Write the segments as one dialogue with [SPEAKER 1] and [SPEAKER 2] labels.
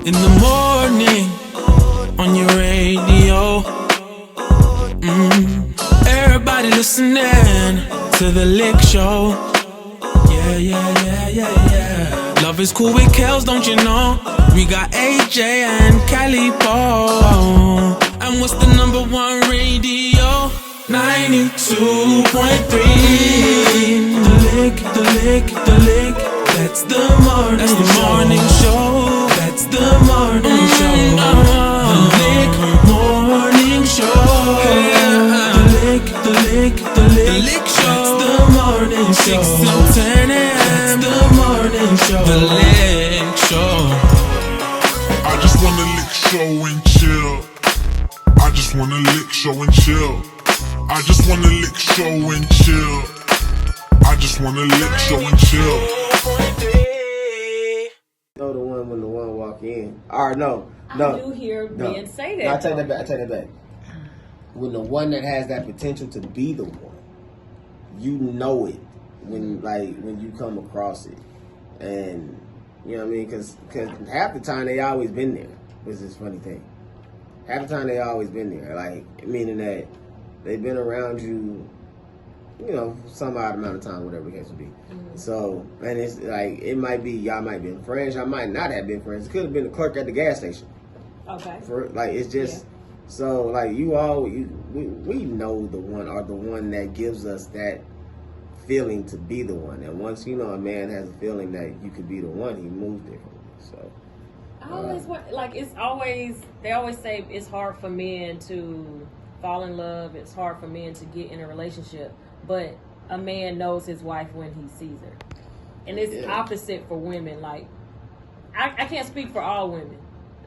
[SPEAKER 1] in the morning on your radio. Everybody listening to the Lick Show. Yeah. Love is cool with Kels, don't you know? We got AJ and Calipo. And what's the number one radio? 92.3. The Lick. That's the morning show. That's the morning show. The Lick morning show. The Lick show. That's the morning show. 6 to 10 a.m. That's the morning show. The Lick show.
[SPEAKER 2] I just wanna lick show and chill. I just wanna lick show and chill. I just wanna lick show and chill. I just wanna lick show and chill.
[SPEAKER 3] Know the one when the one walk in. Or no.
[SPEAKER 4] I do hear men say that.
[SPEAKER 3] No, I take that back. When the one that has that potential to be the one, you know it when you come across it, and you know what I mean. Because half the time they always been there. Which is a funny thing. Half the time they always been there. Like meaning that they've been around you. You know, some odd amount of time, whatever the case would be. So, and it's like, it might be, y'all might have been friends, y'all might not have been friends. It could have been the clerk at the gas station.
[SPEAKER 4] Okay.
[SPEAKER 3] It's just, so, like, we know the one, or the one that gives us that feeling to be the one. And once, you know, a man has a feeling that you could be the one, he moves differently. So.
[SPEAKER 4] I always want, like, they always say it's hard for men to fall in love, it's hard for men to get in a relationship. But a man knows his wife when he sees her. And it's opposite for women. Like, I can't speak for all women.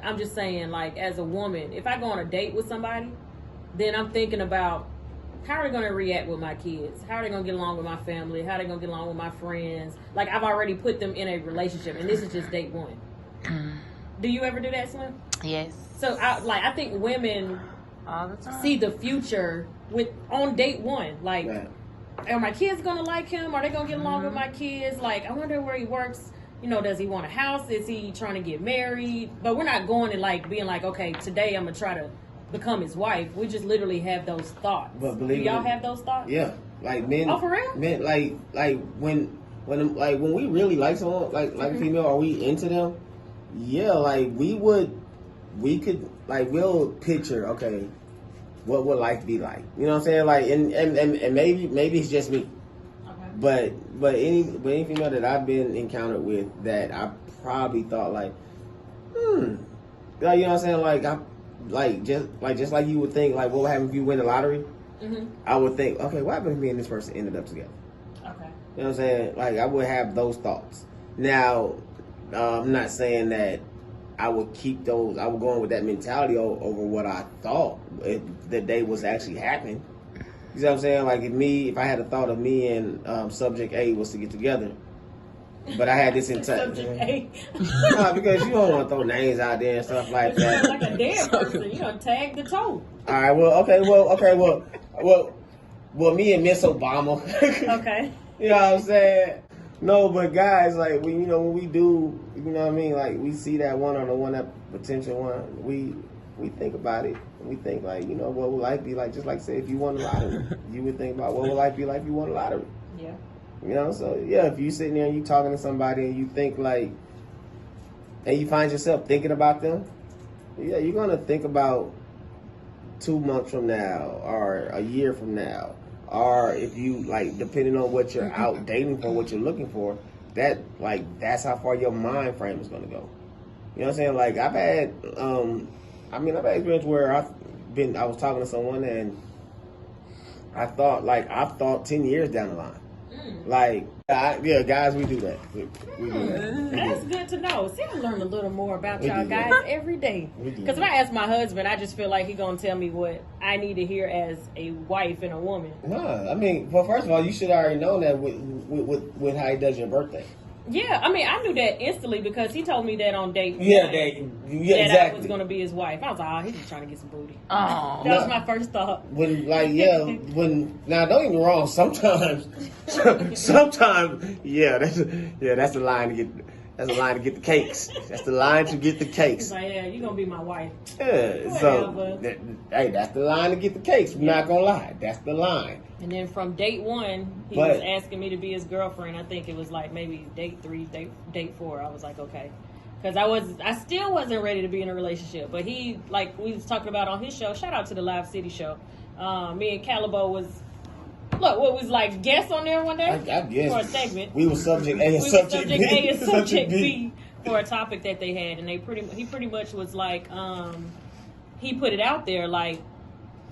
[SPEAKER 4] I'm just saying, like, as a woman, if I go on a date with somebody, then I'm thinking about how are they going to react with my kids? How are they going to get along with my family? How are they going to get along with my friends? Like, I've already put them in a relationship, and this is just date one. Do you ever do that, Slim?
[SPEAKER 5] Yes.
[SPEAKER 4] So, I think women
[SPEAKER 5] All the time.
[SPEAKER 4] see the future on date one. Like, are my kids gonna like him? Are they gonna get along with my kids? Like, I wonder where he works. You know, does he want a house? Is he trying to get married? But we're not going and like being like, okay, today I'm gonna try to become his wife. We just literally have those thoughts.
[SPEAKER 3] But
[SPEAKER 4] do y'all have those thoughts?
[SPEAKER 3] Yeah, like men.
[SPEAKER 4] Oh, for real?
[SPEAKER 3] Men, like when we really like someone, like a female, are we into them? Yeah, like we'll picture, okay, what would life be like? You know what I'm saying? Like, and maybe it's just me. Okay. But any female that I've been encountered with that I probably thought like, like, you know what I'm saying? Like just like you would think, like, what would happen if you win the lottery? I would think, okay, what happened if me and this person ended up together?
[SPEAKER 4] Okay.
[SPEAKER 3] You know what I'm saying? Like, I would have those thoughts. Now, I'm not saying that I would keep those. I would go in with that mentality over what I thought the day was actually happening. You know what I'm saying? Like, if I had a thought of me and Subject A was to get together, but I had this entire
[SPEAKER 4] Subject A.
[SPEAKER 3] No, because you don't want to throw names out there and stuff like that.
[SPEAKER 4] Like a dead person, you gonna tag the toe.
[SPEAKER 3] All right. Well, me and Miss Obama.
[SPEAKER 4] Okay.
[SPEAKER 3] You know what I'm saying? No, but guys, like, when we do, you know what I mean? Like, we see that one or the one, that potential one, we think about it. We think, like, you know, what would life be like? Just like, say, if you won the lottery, you would think about what would life be like if you won the lottery.
[SPEAKER 4] Yeah.
[SPEAKER 3] You know, so, yeah, if you sitting there and you talking to somebody and you think, like, and you find yourself thinking about them, yeah, you're going to think about 2 months from now or a year from now. Or if you, like, depending on what you're out dating for, what you're looking for, that's how far your mind frame is going to go. You know what I'm saying? Like, I've had experience where I was talking to someone and I've thought 10 years down the line. Like, guys, we do that. We do that.
[SPEAKER 4] That's good to know. See, I learn a little more about y'all guys every day. Because if I ask my husband, I just feel like he's going to tell me what I need to hear as a wife and a woman.
[SPEAKER 3] No, I mean, well, first of all, you should already know that with how he does your birthday.
[SPEAKER 4] Yeah, I mean, I knew that instantly because he told me that on date one.
[SPEAKER 3] Yeah,
[SPEAKER 4] that
[SPEAKER 3] exactly.
[SPEAKER 4] I was going to be his wife. I was like, he's just trying to get some booty.
[SPEAKER 5] Oh.
[SPEAKER 4] That was my first thought.
[SPEAKER 3] Now, don't get me wrong, sometimes, yeah, that's a line to get. That's the line to get the cakes. That's the line to get the cakes.
[SPEAKER 4] He's like, yeah, you're gonna be my wife.
[SPEAKER 3] Yeah, so hey, that's the line to get the cakes. I'm not gonna lie, that's the line.
[SPEAKER 4] And then from date 1, he was asking me to be his girlfriend. I think it was like maybe date 3, date 4. I was like, okay, because I still wasn't ready to be in a relationship. But he, like we was talking about on his show. Shout out to the Live City show. Me and Calibo was. Look, what was like guests on there one day?
[SPEAKER 3] I guess
[SPEAKER 4] for a segment.
[SPEAKER 3] We were subject A and subject B.
[SPEAKER 4] A and subject B for a topic that they had, and he pretty much was like, he put it out there like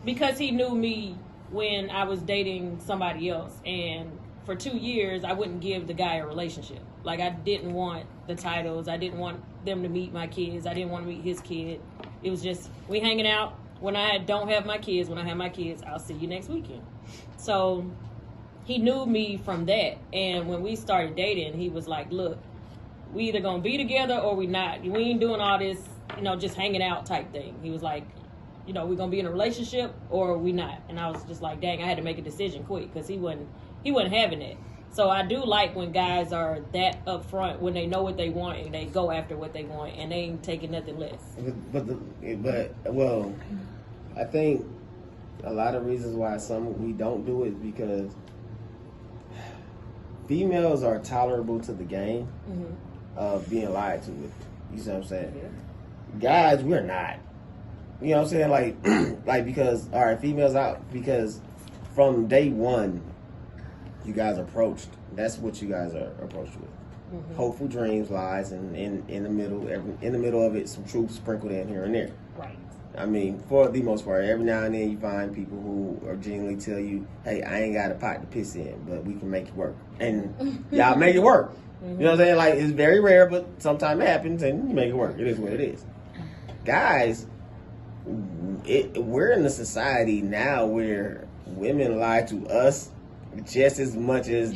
[SPEAKER 4] because he knew me when I was dating somebody else, and for 2 years I wouldn't give the guy a relationship. Like I didn't want the titles, I didn't want them to meet my kids, I didn't want to meet his kid. It was just we hanging out. When I don't have my kids, when I have my kids, I'll see you next weekend. So he knew me from that. And when we started dating, he was like, look, we either going to be together or we not. We ain't doing all this, just hanging out type thing. He was like, we're going to be in a relationship or we not. And I was just like, dang, I had to make a decision quick because he wasn't having it. So I do like when guys are that upfront, when they know what they want and they go after what they want and they ain't taking nothing less.
[SPEAKER 3] But I think a lot of reasons why we don't do it is because females are tolerable to the game of being lied to. You see what I'm saying? Yeah. Guys, we're not. You know what I'm saying? Like because all right, females out because from day 1. You guys approached. That's what you guys are approached with. Hopeful dreams, lies, and in the middle of it, some truth sprinkled in here and there.
[SPEAKER 4] Right.
[SPEAKER 3] I mean, for the most part, every now and then you find people who are genuinely tell you, "Hey, I ain't got a pot to piss in, but we can make it work," and y'all make it work. You know what I'm saying? Like it's very rare, but sometimes it happens, and you make it work. It is what it is. Guys, we're in a society now where women lie to us just as much as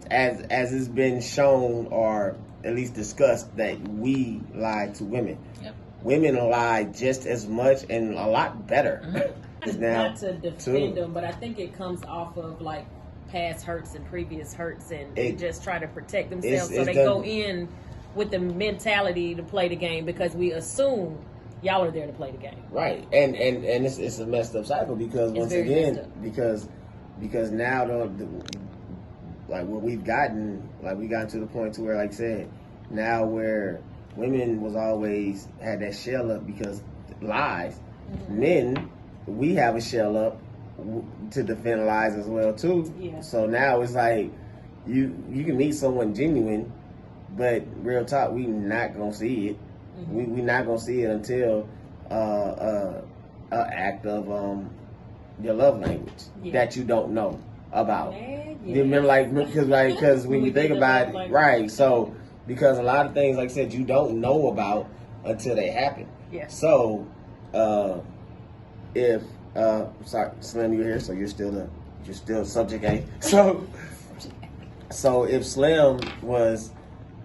[SPEAKER 3] as it's been shown or at least discussed that we lie to women. Yep. Women lie just as much and a lot better. Now,
[SPEAKER 4] not to defend them, but I think it comes off of like past hurts and previous hurts, and they just try to protect themselves. So they go in with the mentality to play the game because we assume y'all are there to play the game.
[SPEAKER 3] Right, and it's a messed up cycle because once again because now like what we've gotten to the point to where, like I said, now where women was always had that shell up because lies. Men, we have a shell up to defend lies as well too. Yeah. So now it's like you can meet someone genuine, but real talk, we not gonna see it. We not gonna see it until an act of your love language that you don't know about. You remember, because when you think about it, right? So because a lot of things, like I said, you don't know about until they happen. Yeah. So if sorry, Slim, you're here, so you're still subject A. So if Slim was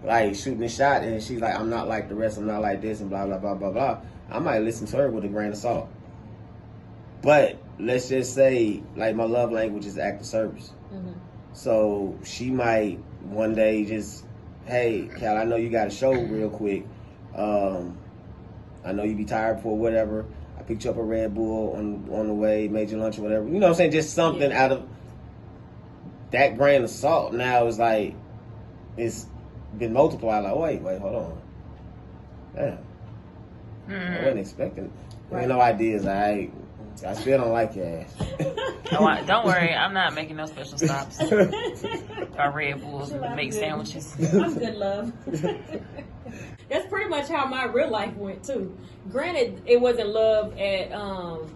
[SPEAKER 3] like shooting a shot and she's like, I'm not like the rest, I'm not like this, and blah blah blah blah blah, I might listen to her with a grain of salt. But let's just say, like, my love language is act of service. So she might one day just, hey, Cal, I know you got a show real quick. I know you be tired for whatever. I picked you up a Red Bull on the way, made you lunch or whatever. You know what I'm saying? Just something out of that grain of salt. Now it's like, it's been multiplied. Like, wait, hold on. Damn. I wasn't expecting. Right. No ideas. I still don't like your ass.
[SPEAKER 5] Don't worry, I'm not making no special stops. Or Red Bulls, make sandwiches.
[SPEAKER 4] I'm good, love. That's pretty much how my real life went too. Granted, it wasn't love at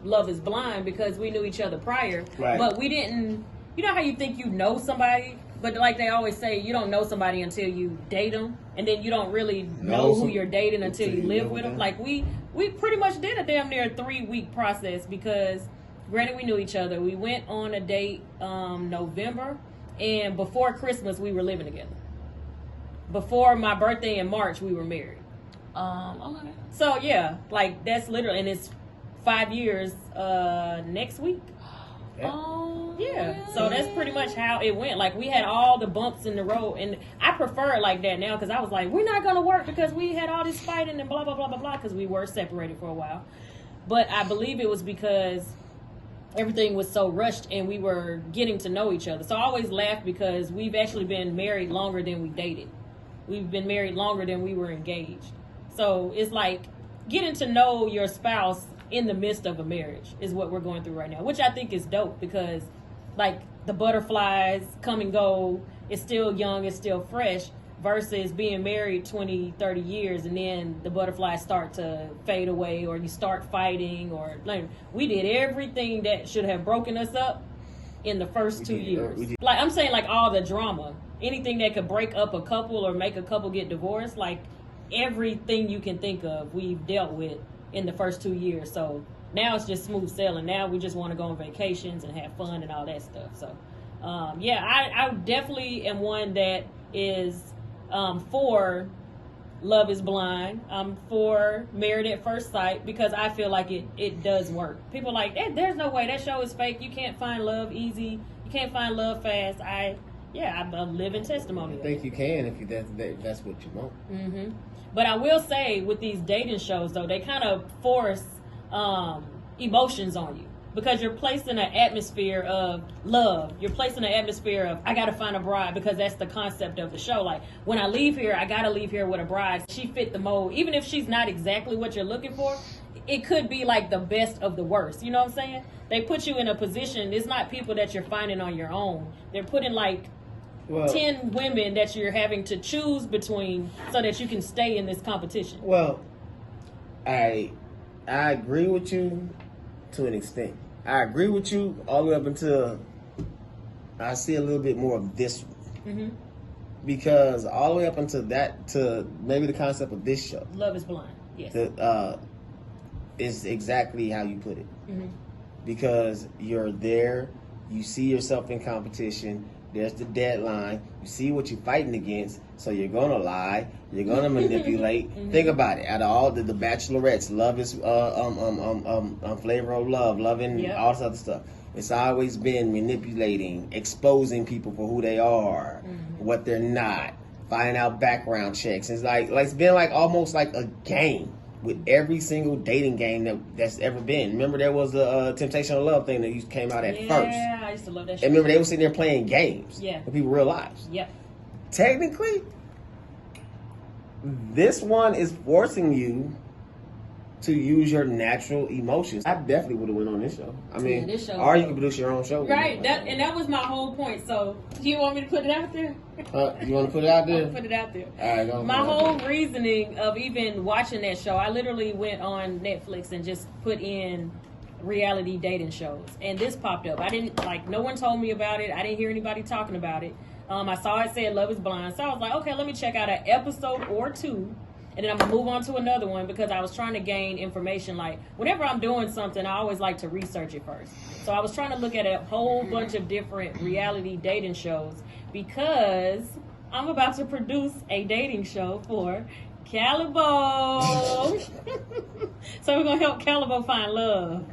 [SPEAKER 4] Love is Blind because we knew each other prior, right. But we didn't. You know how you think you know somebody, but like they always say, you don't know somebody until you date them, and then you don't really know who you're dating until you live with them. Like we pretty much did a damn near 3-week process because, granted, we knew each other. We went on a date November, and before Christmas we were living together. Before my birthday in March, we were married.
[SPEAKER 5] Okay.
[SPEAKER 4] So yeah, like that's literally, and it's 5 years next week. Yeah. So that's pretty much how it went. Like, we had all the bumps in the road, and I prefer it like that now because I was like, we're not gonna work because we had all this fighting and blah blah blah blah blah because we were separated for a while. But I believe it was because everything was so rushed and we were getting to know each other. So I always laugh because we've actually been married longer than we dated. We've been married longer than we were engaged. So it's like getting to know your spouse in the midst of a marriage is what we're going through right now, which I think is dope because, like, the butterflies come and go. It's still young, it's still fresh, versus being married 20, 30 years and then the butterflies start to fade away or you start fighting. Or like, we did everything that should have broken us up in the first 2 years. Like, I'm saying, like, all the drama, anything that could break up a couple or make a couple get divorced, like, everything you can think of we've dealt with in the first 2 years. So now it's just smooth sailing. Now we just want to go on vacations and have fun and all that stuff. So yeah, I definitely am one that is for Love is Blind. I'm for Married at First Sight because I feel like it does work. People are like, there's no way, that show is fake. You can't find love easy. You can't find love fast. I'm a living testimony.
[SPEAKER 3] I think you can if that's what you want.
[SPEAKER 4] Mm-hmm. But I will say, with these dating shows, though, they kind of force emotions on you because you're placed in an atmosphere of love. You're placed in an atmosphere of, I got to find a bride, because that's the concept of the show. Like, when I leave here, I got to leave here with a bride. She fit the mold. Even if she's not exactly what you're looking for, it could be like the best of the worst. You know what I'm saying? They put you in a position. It's not people that you're finding on your own. They're putting like 10 women that you're having to choose between so that you can stay in this competition.
[SPEAKER 3] Well, I agree with you to an extent. I agree with you all the way up until I see a little bit more of this one. Mm-hmm. Because all the way up until that, to maybe the concept of this show.
[SPEAKER 4] Love is Blind, yes.
[SPEAKER 3] Is exactly how you put it.
[SPEAKER 4] Mm-hmm.
[SPEAKER 3] Because you're there, you see yourself in competition, there's the deadline, you see what you're fighting against, so you're gonna lie, you're gonna manipulate. Mm-hmm. Think about it. Out of all the Bachelorettes, Love is Flavor of Love, loving all this other stuff. It's always been manipulating, exposing people for who they are, what they're not, finding out background checks. It's like it's been like almost like a game with every single dating game that's ever been. Remember there was the Temptation of Love thing that came out at first.
[SPEAKER 4] Yeah, I used to love that show.
[SPEAKER 3] And remember they were sitting there playing games
[SPEAKER 4] with
[SPEAKER 3] people's real lives.
[SPEAKER 4] Yep.
[SPEAKER 3] Technically, this one is forcing you to use your natural emotions. I definitely would have went on this show. I mean,
[SPEAKER 4] this show,
[SPEAKER 3] or you can produce your own show.
[SPEAKER 4] Right, that was my whole point. So, do you want me to put it out there?
[SPEAKER 3] You want to put it out there?
[SPEAKER 4] I'll put it out there.
[SPEAKER 3] All right,
[SPEAKER 4] my whole reasoning of even watching that show, I literally went on Netflix and just put in reality dating shows, and this popped up. I didn't no one told me about it. I didn't hear anybody talking about it. I saw it said Love is Blind, so I was like, okay, let me check out an episode or two. And then I'm going to move on to another one because I was trying to gain information. Like, whenever I'm doing something, I always like to research it first. So I was trying to look at a whole bunch of different reality dating shows because I'm about to produce a dating show for Calibo. So we're going to help Calibo find love.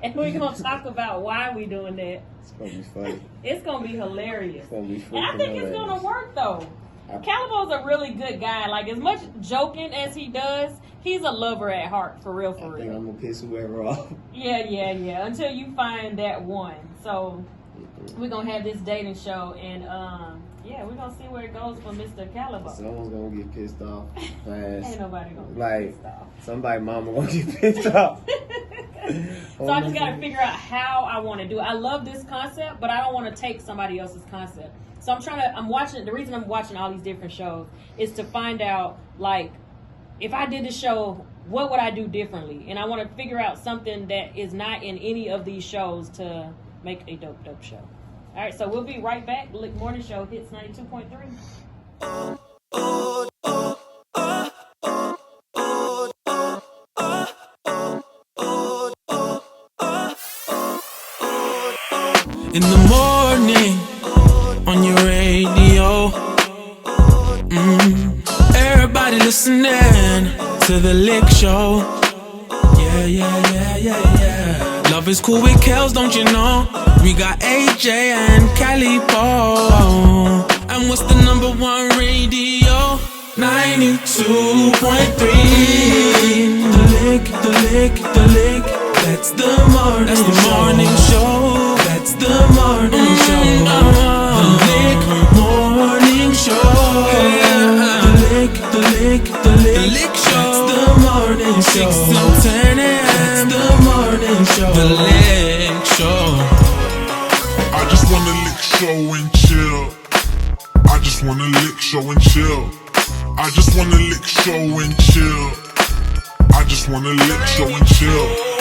[SPEAKER 4] And we're going to talk about why we're doing that.
[SPEAKER 3] It's going to be funny.
[SPEAKER 4] It's going to be hilarious.
[SPEAKER 3] It's going to be
[SPEAKER 4] and I think it's going to work, though. Calibo's a really good guy. Like, as much joking as he does, he's a lover at heart, for real, for real.
[SPEAKER 3] I think I'm going to piss whoever off.
[SPEAKER 4] Yeah. Until you find that one. So, we're going to have this dating show, and, we're going to see where it goes for Mr. Calibo.
[SPEAKER 3] Someone's going to get pissed off fast.
[SPEAKER 4] Ain't nobody going to get pissed off.
[SPEAKER 3] Somebody mama going to get pissed off.
[SPEAKER 4] So, I just got to figure out how I want to do it. I love this concept, but I don't want to take somebody else's concept. So the reason I'm watching all these different shows is to find out, like, if I did the show, what would I do differently? And I want to figure out something that is not in any of these shows to make a dope show. All right, so we'll be right back. The Lick Morning Show hits 92.3.
[SPEAKER 1] In the morning, on your radio, everybody listening to the Lick Show. Yeah. Love is cool with Kels, don't you know? We got AJ and Calipo. And what's the number one radio? 92.3. The lick, the lick, the lick. That's the morning show. That's the morning show. The lick morning show. The lick, the lick, the lick show. That's the morning show. 6 to 10 a.m. That's the morning show. The lick show.
[SPEAKER 2] I just wanna lick, show and chill. I just wanna lick, show and chill. I just wanna lick, show and chill. I just wanna lick, show and chill.